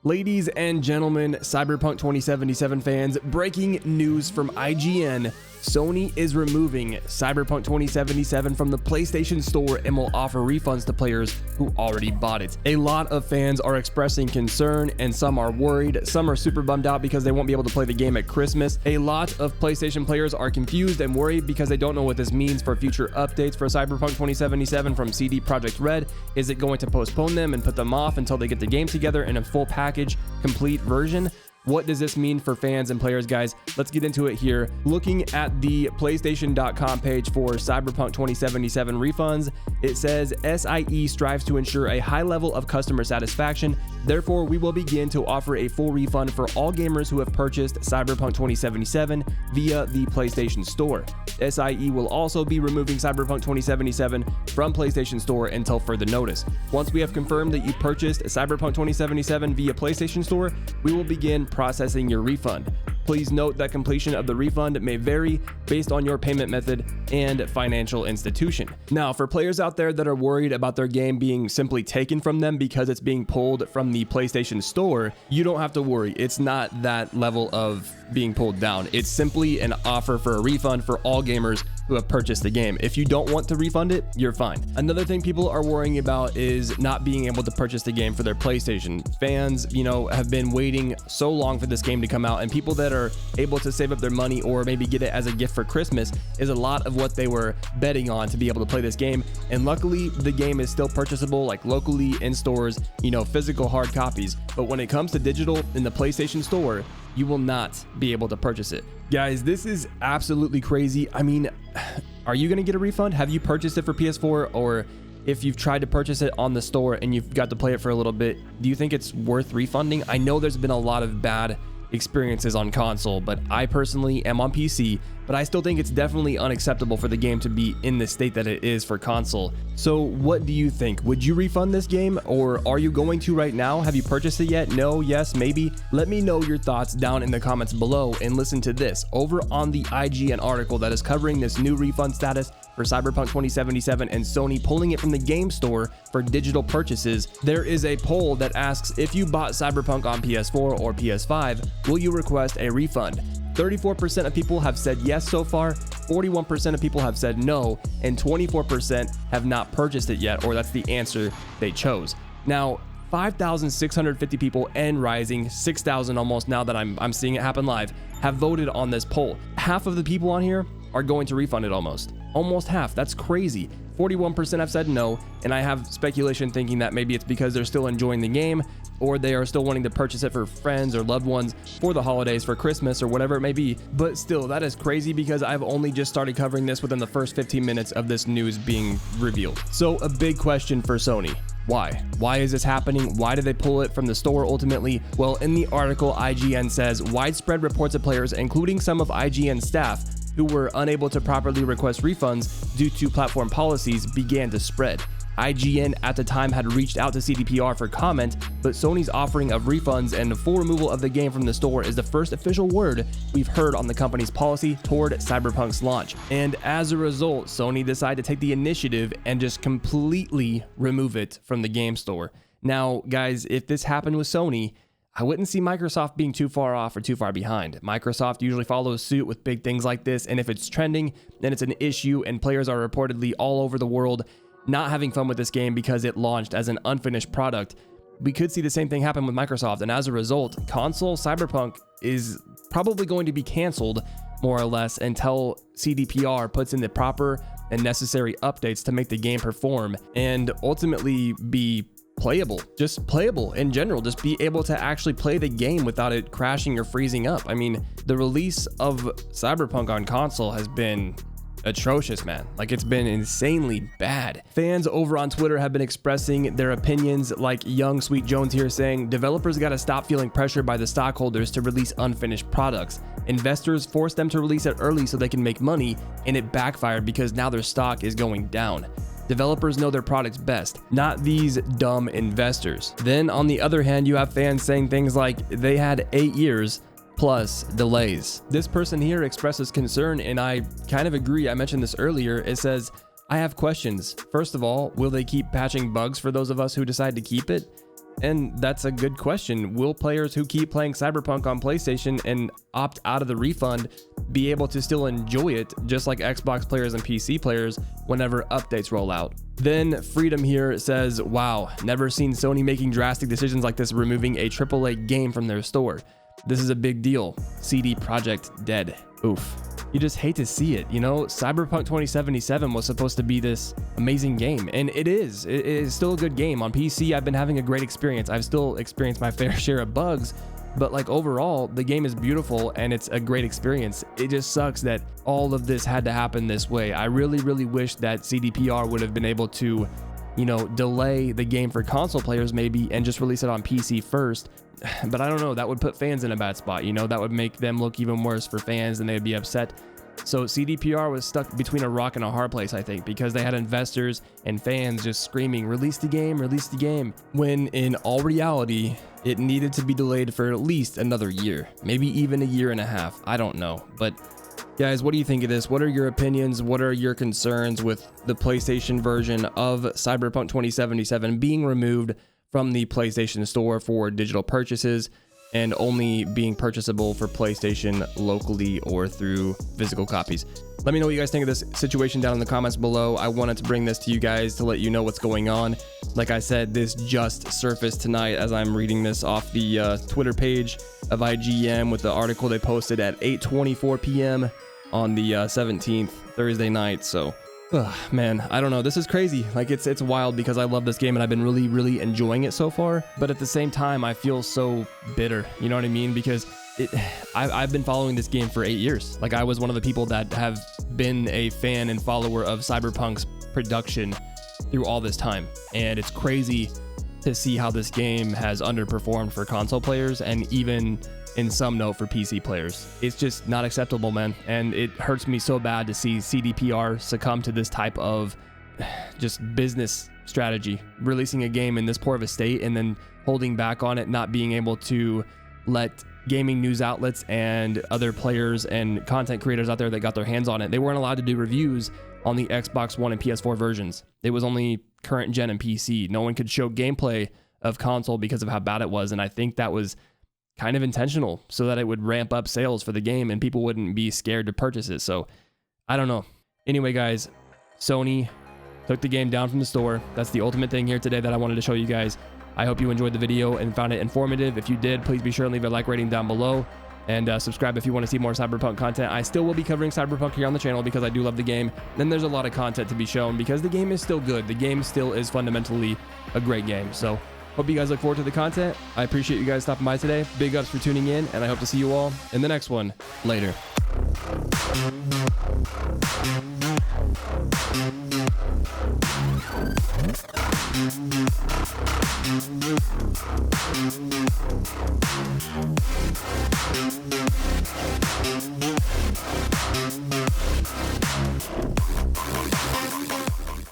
Ladies and gentlemen, Cyberpunk 2077 fans, breaking news from IGN. Sony is removing Cyberpunk 2077 from the PlayStation Store and will offer refunds to players who already bought it. A lot of fans are expressing concern and some are worried. Some are super bummed out because they won't be able to play the game at Christmas. A lot of PlayStation players are confused and worried because they don't know what this means for future updates for Cyberpunk 2077 from CD Projekt Red. Is it going to postpone them and put them off until they get the game together in a full package, complete version? What does this mean for fans and players, guys? Let's get into it here. Looking at the PlayStation.com page for Cyberpunk 2077 refunds, it says SIE strives to ensure a high level of customer satisfaction. Therefore, we will begin to offer a full refund for all gamers who have purchased Cyberpunk 2077 via the PlayStation Store. SIE will also be removing Cyberpunk 2077 from PlayStation Store until further notice. Once we have confirmed that you purchased Cyberpunk 2077 via PlayStation Store, we will begin processing your refund. Please note that completion of the refund may vary based on your payment method and financial institution. Now, for players out there that are worried about their game being simply taken from them because it's being pulled from the PlayStation Store, you don't have to worry. It's not that level of being pulled down. It's simply an offer for a refund for all gamers who have purchased the game. If you don't want to refund it, you're fine. Another thing people are worrying about is not being able to purchase the game for their PlayStation. Fans, have been waiting so long for this game to come out, and people that are able to save up their money or maybe get it as a gift for Christmas is a lot of what they were betting on to be able to play this game. And luckily, the game is still purchasable, like locally in stores, physical hard copies. But when it comes to digital in the PlayStation Store, you will not be able to purchase it. Guys, this is absolutely crazy. I mean, are you going to get a refund? Have you purchased it for PS4? Or if you've tried to purchase it on the store and you've got to play it for a little bit, do you think it's worth refunding? I know there's been a lot of bad experiences on console, but I personally am on PC, but I still think it's definitely unacceptable for the game to be in the state that it is for console. So what do you think? Would you refund this game, or are you going to right now? Have you purchased it yet? No, yes, maybe? Let me know your thoughts down in the comments below, and listen to this. Over on the IGN article that is covering this new refund status for Cyberpunk 2077 and Sony pulling it from the game store for digital purchases, there is a poll that asks, if you bought Cyberpunk on PS4 or PS5, will you request a refund? 34% of people have said yes so far, 41% of people have said no, and 24% have not purchased it yet, or that's the answer they chose. Now, 5,650 people and rising, 6,000 almost now that I'm seeing it happen live, have voted on this poll. Half of the people on here are going to refund it almost half. That's crazy. 41% have said no, and I have speculation thinking that maybe it's because they're still enjoying the game, or they are still wanting to purchase it for friends or loved ones for the holidays, for Christmas, or whatever it may be. But still, that is crazy because I've only just started covering this within the first 15 minutes of this news being revealed. So a big question for Sony. Why? Why is this happening? Why did they pull it from the store ultimately? Well, in the article, IGN says widespread reports of players, including some of IGN staff, who were unable to properly request refunds due to platform policies, began to spread. IGN at the time had reached out to CDPR for comment, but Sony's offering of refunds and the full removal of the game from the store is the first official word we've heard on the company's policy toward Cyberpunk's launch. And as a result, Sony decided to take the initiative and just completely remove it from the game store. Now, guys, if this happened with Sony, I wouldn't see Microsoft being too far off or too far behind. Microsoft usually follows suit with big things like this, and if it's trending, then it's an issue, and players are reportedly all over the world not having fun with this game because it launched as an unfinished product. We could see the same thing happen with Microsoft, and as a result, console Cyberpunk is probably going to be canceled more or less until CDPR puts in the proper and necessary updates to make the game perform and ultimately be playable, just playable in general, just be able to actually play the game without it crashing or freezing up. I mean, the release of Cyberpunk on console has been atrocious, man. Like, it's been insanely bad. Fans over on Twitter have been expressing their opinions, like Young Sweet Jones here saying, developers got to stop feeling pressured by the stockholders to release unfinished products. Investors forced them to release it early so they can make money, and it backfired because now their stock is going down. Developers know their products best, not these dumb investors. Then on the other hand, you have fans saying things like they had 8 years plus delays. This person here expresses concern, and I kind of agree. I mentioned this earlier. It says, I have questions. First of all, will they keep patching bugs for those of us who decide to keep it? And that's a good question. Will players who keep playing Cyberpunk on PlayStation and opt out of the refund be able to still enjoy it just like Xbox players and PC players whenever updates roll out? Then Freedom here says, wow, never seen Sony making drastic decisions like this, removing a AAA game from their store. This is a big deal. CD Projekt dead. Oof. You just hate to see it, you know? Cyberpunk 2077 was supposed to be this amazing game, and it is. It is still a good game. On PC, I've been having a great experience. I've still experienced my fair share of bugs, but like overall, the game is beautiful and it's a great experience. It just sucks that all of this had to happen this way. I really, really wish that CDPR would have been able to, you know, delay the game for console players maybe and just release it on PC first. But I don't know, that would put fans in a bad spot, you know, that would make them look even worse for fans and they'd be upset. So CDPR was stuck between a rock and a hard place, I think, because they had investors and fans just screaming, release the game, when in all reality, it needed to be delayed for at least another year, maybe even a year and a half. I don't know. But guys, what do you think of this? What are your opinions? What are your concerns with the PlayStation version of Cyberpunk 2077 being removed from the PlayStation Store for digital purchases and only being purchasable for PlayStation locally or through physical copies? Let me know what you guys think of this situation down in the comments below. I wanted to bring this to you guys to let you know what's going on. Like I said, this just surfaced tonight as I'm reading this off the Twitter page of IGN with the article they posted at 8:24 p.m. on the 17th, Thursday night. So man, I don't know. This is crazy. Like it's wild because I love this game and I've been really, really enjoying it so far. But at the same time, I feel so bitter. You know what I mean? Because I've been following this game for 8 years. Like I was one of the people that have been a fan and follower of Cyberpunk's production through all this time. And it's crazy to see how this game has underperformed for console players and even in some note for PC players. It's just not acceptable, man. And it hurts me so bad to see CDPR succumb to this type of just business strategy, releasing a game in this poor of a state and then holding back on it, not being able to let gaming news outlets and other players and content creators out there that got their hands on it. They weren't allowed to do reviews on the Xbox One and PS4 versions. It was only current gen and PC. No one could show gameplay of console because of how bad it was. And I think that was kind of intentional so that it would ramp up sales for the game and people wouldn't be scared to purchase it. So I don't know. Anyway, guys, Sony took the game down from the store. That's the ultimate thing here today that I wanted to show you guys. I hope you enjoyed the video and found it informative. If you did, please be sure and leave a like rating down below and subscribe if you want to see more Cyberpunk content. I still will be covering Cyberpunk here on the channel because I do love the game. Then there's a lot of content to be shown because the game is still good. The game still is fundamentally a great game. So hope you guys look forward to the content. I appreciate you guys stopping by today. Big ups for tuning in, and I hope to see you all in the next one. Later.